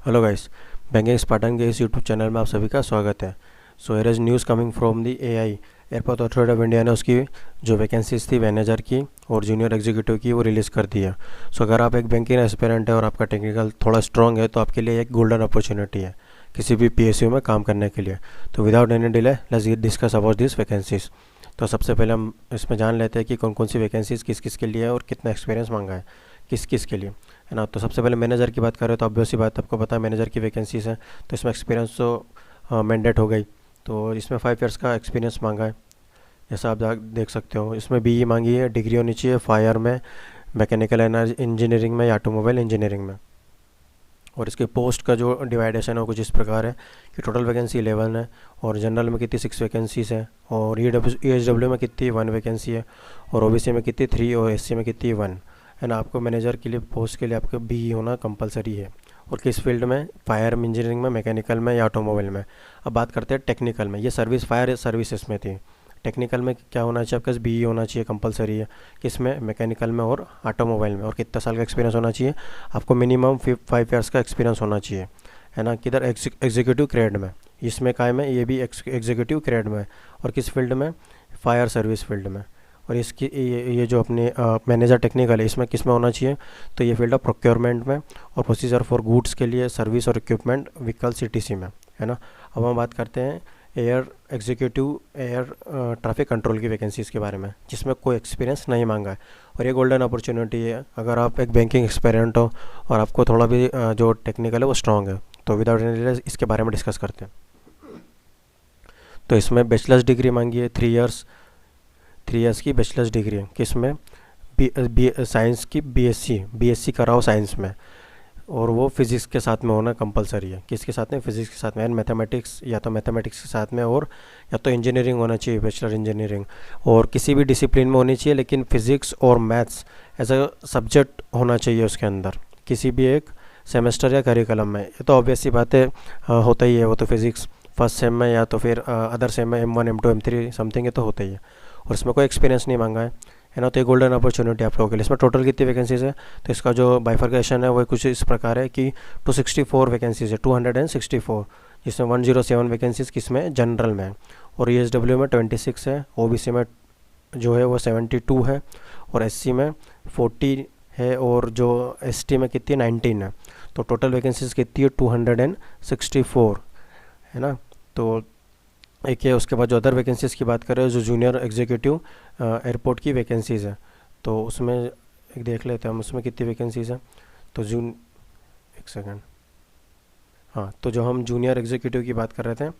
Hello guys, banking Spartan के इस YouTube channel में आप सभी का स्वागत है। So here is news coming from the AI. Airport authority of India ने उसकी जो वैकेंसीज थी मैनेजर की और जूनियर एग्जीक्यूटिव की वो रिलीज़ कर दी है। सो अगर आप एक बैंकिंग एस्पिरेंट है और आपका टेक्निकल थोड़ा स्ट्रॉन्ग है तो आपके लिए एक गोल्डन अपॉर्चुनिटी है किसी भी पीएसयू में काम करने के लिए। तो without any delay let's discuss about this vacancies. तो सबसे पहले हम इसमें जान लेते हैं कि कौन कौन सी वैकेंसीज किस किस के लिए है और कितना एक्सपीरियंस मांगा है किस किस के लिए, है ना। तो सबसे पहले मैनेजर की बात करें तो ऑब्वियस सी बात आपको पता है मैनेजर की वैकेंसीज है, तो इसमें एक्सपीरियंस तो मैंडेट हो गई। तो इसमें 5 ईयर्स का एक्सपीरियंस मांगा है, जैसा आप देख सकते हो। इसमें बीई मांगी है, डिग्री होनी चाहिए फायर में, मैकेनिकल इंजीनियरिंग में या ऑटोमोबाइल इंजीनियरिंग में। और इसके पोस्ट का जो डिवाइडेशन है वो कुछ इस प्रकार है कि टोटल वैकेंसी 11 है, और जनरल में कितनी 6 वैकेंसीज है, और EHW में कितनी 1 वैकेंसी है, और ओबीसी में कितनी 3, और एससी में कितनी 1, है ना। आपको मैनेजर के लिए पोस्ट के लिए आपको बी होना कंपलसरी है। और किस फील्ड में? फायर इंजीनियरिंग में, मैकेनिकल में या ऑटोमोबाइल में। अब बात करते हैं टेक्निकल में। ये सर्विस फायर सर्विसेज में थी। टेक्निकल में क्या होना चाहिए? आपके पास बी होना चाहिए कंपलसरी है। किसमें? मैकेनिकल में और ऑटोमोबाइल में। और कितना साल का एक्सपीरियंस होना चाहिए? आपको मिनिमम 5 ईयर्स का एक्सपीरियंस होना चाहिए, है ना। किधर? एग्जीक्यूटिव ग्रेड में। इसमें काय में? ये भी एग्जीक्यूटिव ग्रेड में। और किस फील्ड में? फायर सर्विस फील्ड में। और इसकी ये जो अपने मैनेजर टेक्निकल है इसमें किस में होना चाहिए? तो ये फील्ड ऑफ प्रोक्योरमेंट में, और प्रोसीजर फॉर गुड्स के लिए सर्विस और इक्विपमेंट व्हीकल CTC में, है ना। अब हम बात करते हैं एयर ट्रैफिक कंट्रोल की वैकेंसीज़ के बारे में, जिसमें कोई एक्सपीरियंस नहीं मांगा है। और ये गोल्डन अपॉर्चुनिटी है अगर आप एक बैंकिंग एक्सपेरिएंट हो और आपको थोड़ा भी जो टेक्निकल है वो स्ट्रॉन्ग है। तो विदाउट एनी डिले इसके बारे में डिस्कस करते हैं। तो इसमें बैचलर्स डिग्री मांगी है, 3 इयर्स की बैचलर्स डिग्री है। किस में? साइंस की BSc कराओ साइंस में, और वो फिज़िक्स के साथ में होना कंपलसरी है। किसके साथ में? फिज़िक्स के साथ में, एंड मैथमेटिक्स, या तो मैथमेटिक्स के साथ में, और या तो इंजीनियरिंग होना चाहिए, बैचलर इंजीनियरिंग। और किसी भी डिसिप्लिन में होनी चाहिए, लेकिन फिज़िक्स और मैथ्स एज अ सब्जेक्ट होना चाहिए उसके अंदर, किसी भी एक सेमेस्टर या करिकुलम में। ये तो ऑब्वियस सी बात है, होता ही है वो तो। फिज़िक्स फर्स्ट सेम में या तो फिर अदर सेम में M1 M2 M3 समथिंग ये तो होता ही है। और इसमें कोई एक्सपीरियंस नहीं मांगा है ना। तो ये गोल्डन अपॉर्चुनिटी आप लोगों के लिए। इसमें टोटल कितनी वैकेंसीज है? तो इसका जो बाइफर्केशन है वो कुछ इस प्रकार है कि 264 वैकेंसीज है, 264, जिसमें 107 वैकेंसीज किस में? जनरल में। और EHW में 26 है, OBC में जो है वो 72 है, और SC में 40 है, और जो ST में कितनी? 19 है। तो टोटल वैकेंसीज कितनी है? 264, है ना। तो एक है। उसके बाद जो अदर वैकेंसीज़ की बात करें, जो जूनियर एग्जीक्यूटिव एयरपोर्ट की वैकेंसीज़ है, तो उसमें एक देख लेते हैं हम उसमें कितनी वैकेंसीज़ हैं। तो एक सेकंड। हाँ, तो जो हम जूनियर एग्जीक्यूटिव की बात कर रहे थे,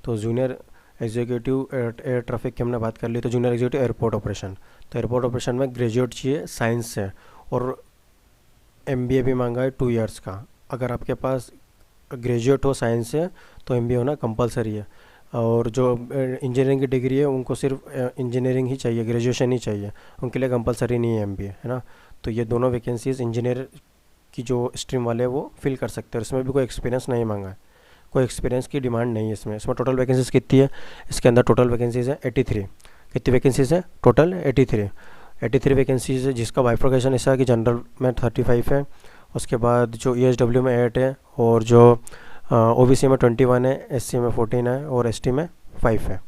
तो जूनियर एग्जीक्यूटिव एयर ट्रैफिक की हमने बात कर ली। तो जूनियर एग्जीक्यूटिव एयरपोर्ट ऑपरेशन, तो एयरपोर्ट ऑपरेशन में ग्रेजुएट चाहिए साइंस से, और MBA भी मांगा है 2 ईयर्स का। अगर आपके पास ग्रेजुएट हो साइंस से तो MBA होना कंपलसरी है। और जो इंजीनियरिंग की डिग्री है उनको सिर्फ इंजीनियरिंग ही चाहिए, ग्रेजुएशन ही चाहिए, उनके लिए कंपलसरी नहीं है MBA, है ना। तो ये दोनों वैकेंसीज इंजीनियर की जो स्ट्रीम वाले हैं वो फिल कर सकते हैं। इसमें भी कोई एक्सपीरियंस नहीं मांगा है, कोई एक्सपीरियंस की डिमांड नहीं है इसमें। टोटल वैकेंसीज कितनी है? इसके अंदर टोटल वैकेंसीज है 83। कितनी वैकेंसीज है? टोटल 83 वैकेंसीज है, जिसका बाइफर्केशन ऐसा है कि जनरल में 35 है, उसके बाद जो EHW में 8 है, और जो OBC में 21 है, SC में 14 है, और ST में 5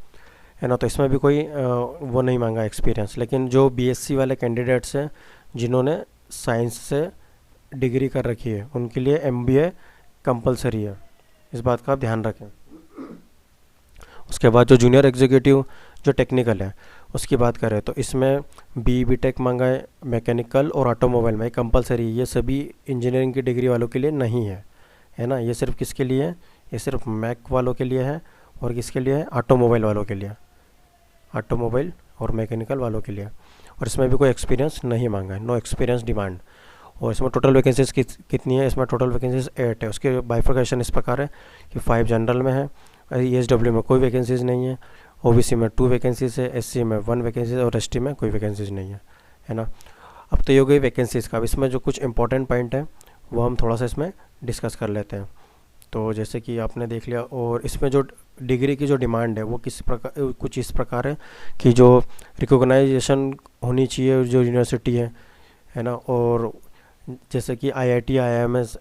है ना। तो इसमें भी कोई वो नहीं मांगा एक्सपीरियंस। लेकिन जो BSc वाले कैंडिडेट्स हैं जिन्होंने साइंस से डिग्री कर रखी है उनके लिए MBA कंपलसरी है, इस बात का आप ध्यान रखें। उसके बाद जो जूनियर एग्जीक्यूटिव जो टेक्निकल है उसकी बात करें तो इसमें BTech मांगा है, मैकेनिकल और ऑटोमोबाइल में कंपलसरी। ये सभी इंजीनियरिंग की डिग्री वालों के लिए नहीं है ना। ये सिर्फ किसके लिए है? ये सिर्फ मैक वालों के लिए है, और किसके लिए है? ऑटोमोबाइल वालों के लिए, ऑटोमोबाइल और मैकेनिकल वालों के लिए। और इसमें भी कोई एक्सपीरियंस नहीं मांगा है, नो एक्सपीरियंस डिमांड। और इसमें टोटल वैकेंसीज कितनी है? इसमें टोटल वैकेंसीज 8 है। उसके बाइफर्केशन इस प्रकार है कि 5 जनरल में है, EHW में कोई वैकेंसीज नहीं है, OBC में 2 वैकेंसीज है, SC में 1 वैकेंसीज, और ST में कोई वैकेंसीज नहीं है ना। अब तो ये हो गई वैकेंसीज़ का। अब इसमें जो कुछ इंपॉर्टेंट पॉइंट है वो हम थोड़ा सा इसमें डिस्कस कर लेते हैं। तो जैसे कि आपने देख लिया, और इसमें जो डिग्री की जो डिमांड है वो किस प्रकार, कुछ इस प्रकार है कि जो रिकॉग्नाइजेशन होनी चाहिए जो यूनिवर्सिटी है ना। और जैसे कि IIT IIMS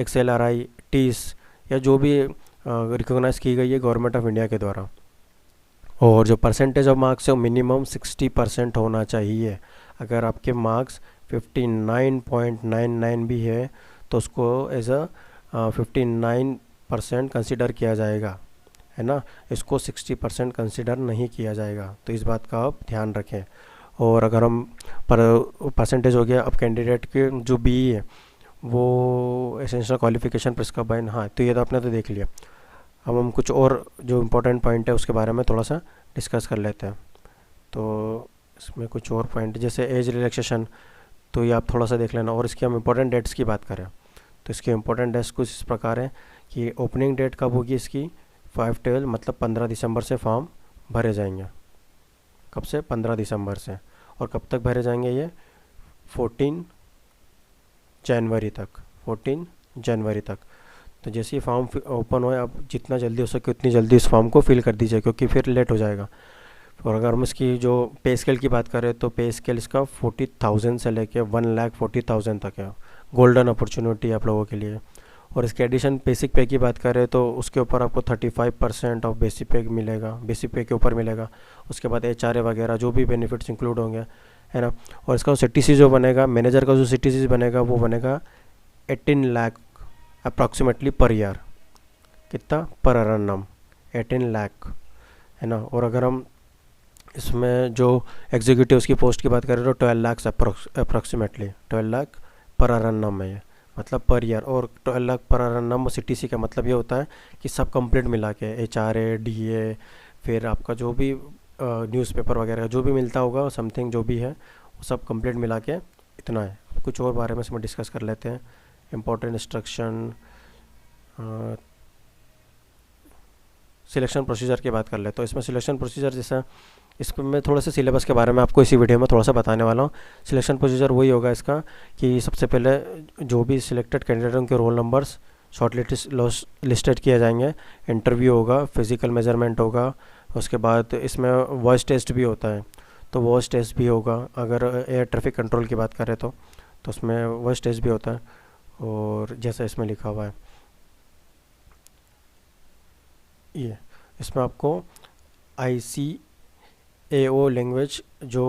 XLRI, टीस या जो भी रिकॉग्नाइज की गई है गवर्नमेंट ऑफ इंडिया के द्वारा। और जो परसेंटेज ऑफ मार्क्स है वो मिनिमम 60% होना चाहिए। अगर आपके मार्क्स 59.99 भी है तो उसको एज अ 59% कंसिडर किया जाएगा, है ना। इसको 60% कंसिडर नहीं किया जाएगा, तो इस बात का आप ध्यान रखें। और अगर हम परसेंटेज हो गया, अब कैंडिडेट के जो BE है वो एसेंशियल क्वालिफिकेशन प्रिस्क्राइब, हाँ तो ये तो आपने तो देख लिया। अब हम कुछ और जो इम्पोर्टेंट पॉइंट है उसके बारे में थोड़ा सा डिस्कस कर लेते हैं। तो इसमें कुछ और पॉइंट जैसे एज रिलैक्सेशन, तो ये आप थोड़ा सा देख लेना। और इसकी हम इम्पोर्टेंट डेट्स की बात करें तो इसके इम्पोर्टेंट डेट्स कुछ इस प्रकार है कि ओपनिंग डेट कब होगी इसकी 5/12 मतलब 15 दिसंबर से फॉर्म भरे जाएंगे। कब से? 15 दिसंबर से। और कब तक भरे जाएंगे ये? 14 जनवरी तक। 14 जनवरी तक। तो जैसे ही फॉर्म ओपन हो, आप जितना जल्दी हो सके उतनी जल्दी इस फॉर्म को फिल कर दीजिए, क्योंकि फिर लेट हो जाएगा। और अगर हम इसकी जो पे स्केल की बात करें तो पे स्केल इसका 40,000 से लेके 1,40,000 तक है। गोल्डन अपॉर्चुनिटी आप लोगों के लिए। और इसके एडिशन बेसिक पे की बात करें तो उसके ऊपर आपको 35% ऑफ बेसिक पे मिलेगा, बेसिक पे के ऊपर मिलेगा। उसके बाद HRA वगैरह जो भी बेनिफिट्स इंक्लूड होंगे, है ना। और इसका CTC जो बनेगा, मैनेजर का जो CTC बनेगा वो बनेगा 18 लाख अप्रॉक्सीमेटली पर ईयर। कितना? पर annum 18 लाख, है ना। और अगर हम इसमें जो एग्जीक्यूटिव्स की पोस्ट की बात करें तो 12 लाख अप्रॉक्सीमेटली 12 लाख पर annum है ये, मतलब पर ईयर। और 12 लाख पर annum CTC का मतलब ये होता है कि सब कंप्लीट मिला के HRA, DA, फिर आपका जो भी न्यूज़पेपर वगैरह जो भी मिलता होगा समथिंग जो भी है वो सब कंप्लीट मिला के इतना है। कुछ और बारे में इसमें डिस्कस कर लेते हैं। इम्पोर्टेंट इंस्ट्रक्शन, सिलेक्शन प्रोसीजर की बात कर ले तो इसमें सिलेक्शन प्रोसीजर जैसा, इसमें मैं थोड़ा सा सिलेबस के बारे में आपको इसी वीडियो में थोड़ा सा बताने वाला हूँ। सिलेक्शन प्रोसीजर वही होगा इसका कि सबसे पहले जो भी सिलेक्टेड कैंडिडेटों के रोल नंबर्स शॉर्ट लिस्टेड किए जाएंगे। इंटरव्यू होगा, फिज़िकल मेजरमेंट होगा, उसके बाद इसमें वॉइस टेस्ट भी होता है तो वॉइस टेस्ट भी होगा। अगर एयर ट्रैफिक कंट्रोल की बात करें तो उसमें वॉइस टेस्ट भी होता है। और जैसा इसमें लिखा हुआ है ये, इसमें आपको ICAO लैंग्वेज जो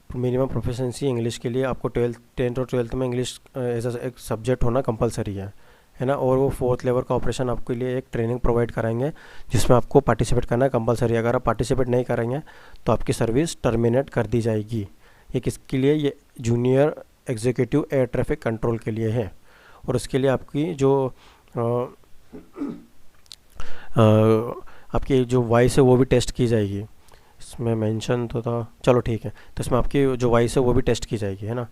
मिनिमम प्रोफिशिएंसी इंग्लिश के लिए आपको 10th और 12th में इंग्लिश एज एक सब्जेक्ट होना कंपलसरी है ना। और वो 4th लेवल का ऑपरेशन आपके लिए एक ट्रेनिंग प्रोवाइड कराएंगे जिसमें आपको पार्टिसिपेट करना कंपलसरी। अगर आप पार्टिसिपेट नहीं करेंगे तो आपकी सर्विस टर्मिनेट कर दी जाएगी। ये किसके लिए? ये junior executive air traffic control के लिए है। और उसके लिए आपकी जो आपकी जो वॉइस है वो भी टेस्ट की जाएगी। इसमें मेंशन तो था, चलो ठीक है। तो इसमें आपकी जो वॉइस है वो भी टेस्ट की जाएगी, है ना।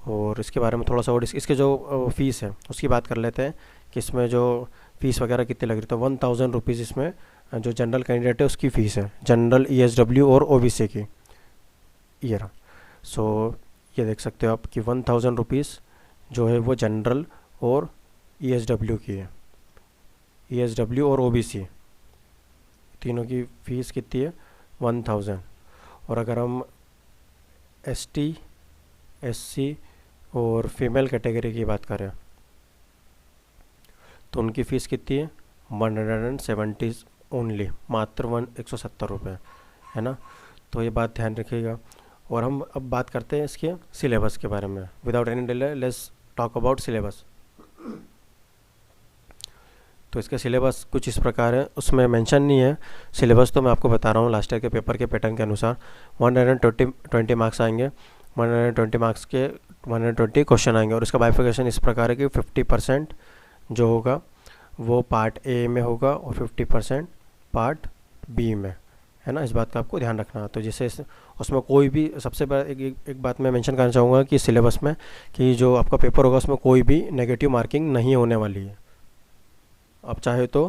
और इसके बारे में थोड़ा सा और इसके जो फ़ीस है उसकी बात कर लेते हैं कि इसमें जो फ़ीस वगैरह कितनी लग रही है। तो 1,000 रुपीज़ इसमें जो जनरल कैंडिडेट है उसकी फ़ीस है, जनरल, ESW और OBC की। ये रहा। सो ये देख सकते हो आप कि 1,000 रुपीज़ जो है वो जनरल और ESW की है। ESW और OBC तीनों की फ़ीस कितनी है? 1,000। और अगर हम ST, SC और फीमेल कैटेगरी की बात करें तो उनकी फ़ीस कितनी है? 170 ओनली, मात्र 170 रुपये, है ना। तो ये बात ध्यान रखिएगा। और हम अब बात करते हैं इसके सिलेबस के बारे में। Without any delay let's talk about syllabus. तो इसका सिलेबस कुछ इस प्रकार है, उसमें मेंशन नहीं है सिलेबस, तो मैं आपको बता रहा हूँ लास्ट ईयर के पेपर के पैटर्न के अनुसार। 120 मार्क्स आएंगे। 120 मार्क्स के 120 क्वेश्चन आएंगे। और इसका बाइफिकेशन इस प्रकार है कि 50% जो होगा वो पार्ट A में होगा और 50% पार्ट B में, है ना। इस बात का आपको ध्यान रखना। तो जैसे उसमें कोई भी, सबसे बड़ा एक बात मैं मेंशन करना चाहूँगा कि सिलेबस में कि जो आपका पेपर होगा उसमें कोई भी नेगेटिव मार्किंग नहीं होने वाली है। आप चाहे तो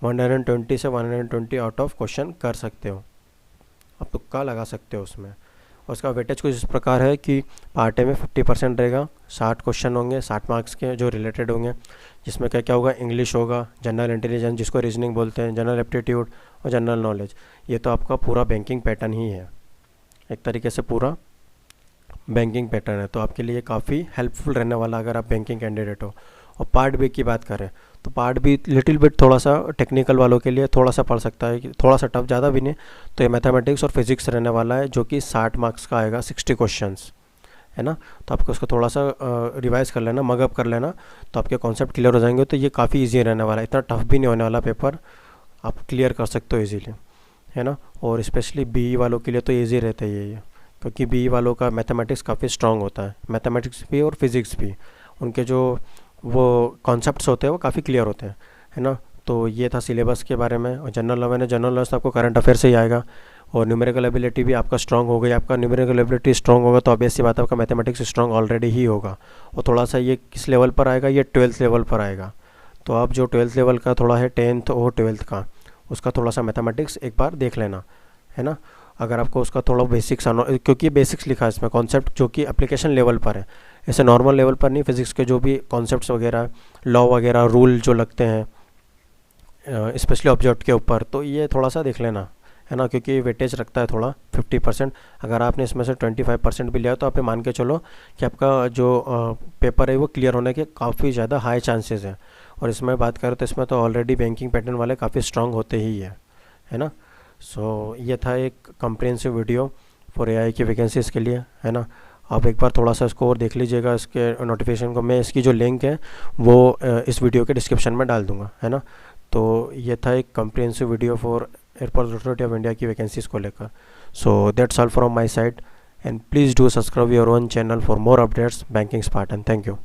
120 से 120 आउट ऑफ क्वेश्चन कर सकते हो, आप तुक्का लगा सकते हो उसमें। और उसका वेटेज कुछ इस प्रकार है कि पार्ट ए में 50% रहेगा, 60 क्वेश्चन होंगे 60 मार्क्स के जो रिलेटेड होंगे, जिसमें क्या क्या होगा, इंग्लिश होगा, जनरल इंटेलिजेंस जिसको रीजनिंग बोलते हैं, जनरल एप्टीट्यूड और जनरल नॉलेज। ये तो आपका पूरा बैंकिंग पैटर्न ही है, एक तरीके से पूरा बैंकिंग पैटर्न है, तो आपके लिए काफ़ी हेल्पफुल रहने वाला अगर आप बैंकिंग कैंडिडेट हो। और पार्ट बी की बात करें तो पार्ट बी लिटिल बिट थोड़ा सा टेक्निकल वालों के लिए थोड़ा सा पड़ सकता है, कि थोड़ा सा टफ, ज़्यादा भी नहीं। तो ये मैथमेटिक्स और फिजिक्स रहने वाला है, जो कि 60 मार्क्स का आएगा, 60 क्वेश्चंस, है ना। तो आपको उसको थोड़ा सा रिवाइज कर लेना, मगअप कर लेना, तो आपके कॉन्सेप्ट क्लियर हो जाएंगे। तो ये काफ़ी ईजी रहने वाला है, इतना टफ भी नहीं होने वाला पेपर, आप क्लियर कर सकते हो ईजीली, है ना। और स्पेशली बी वालों के लिए तो ईजी रहता है ये, क्योंकि बी वालों का मैथमेटिक्स काफ़ी स्ट्रांग होता है, मैथमेटिक्स भी और फिज़िक्स भी, उनके जो वो कॉन्सेप्ट्स होते हैं वो काफ़ी क्लियर होते हैं, है ना। तो ये था सिलेबस के बारे में। और जनरल नॉलेज, जनरल नॉलेज तो आपको करंट अफेयर से ही आएगा। और न्यूमेरिकल एबिलिटी भी आपका स्ट्रांग हो गई, आपका न्यूमेरिकल एबिलिटी स्ट्रांग होगा तो ऑब्वियस सी बात है आपका मैथमेटिक्स स्ट्रांग ऑलरेडी ही होगा। और थोड़ा सा ये किस लेवल पर आएगा, ये 12th लेवल पर आएगा। तो आप जो 12th लेवल का थोड़ा है 10th और 12th का, उसका थोड़ा सा मैथमेटिक्स एक बार देख लेना, है ना। अगर आपको उसका थोड़ा बेसिक्स आना, क्योंकि बेसिक्स लिखा है इसमें कॉन्सेप्ट जो कि एप्लीकेशन लेवल पर है, ऐसे नॉर्मल लेवल पर नहीं। फिजिक्स के जो भी कॉन्सेप्ट्स वगैरह, लॉ वगैरह, रूल जो लगते हैं स्पेशली ऑब्जेक्ट के ऊपर, तो ये थोड़ा सा देख लेना, है ना। क्योंकि वेटेज रखता है थोड़ा 50%। अगर आपने इसमें से 25% भी लिया तो आप ये मान के चलो कि आपका जो पेपर है वो क्लियर होने के काफ़ी ज़्यादा हाई चांसेस हैं। और इसमें बात करें तो इसमें तो ऑलरेडी बैंकिंग पैटर्न वाले काफ़ी स्ट्रांग होते ही है ना। सो ये था एक कम्प्रिहेंसिव वीडियो फॉर एआई की वैकेंसीज़ के लिए, है ना। आप एक बार थोड़ा सा इसको और देख लीजिएगा, इसके नोटिफिकेशन को मैं, इसकी जो लिंक है वो इस वीडियो के डिस्क्रिप्शन में डाल दूँगा, है ना। तो ये था एक comprehensive video for airport authority of India की वैकेंसीज़ को लेकर। So that's all from my side, and please do subscribe your own channel for more updates banking Spartan. Thank you.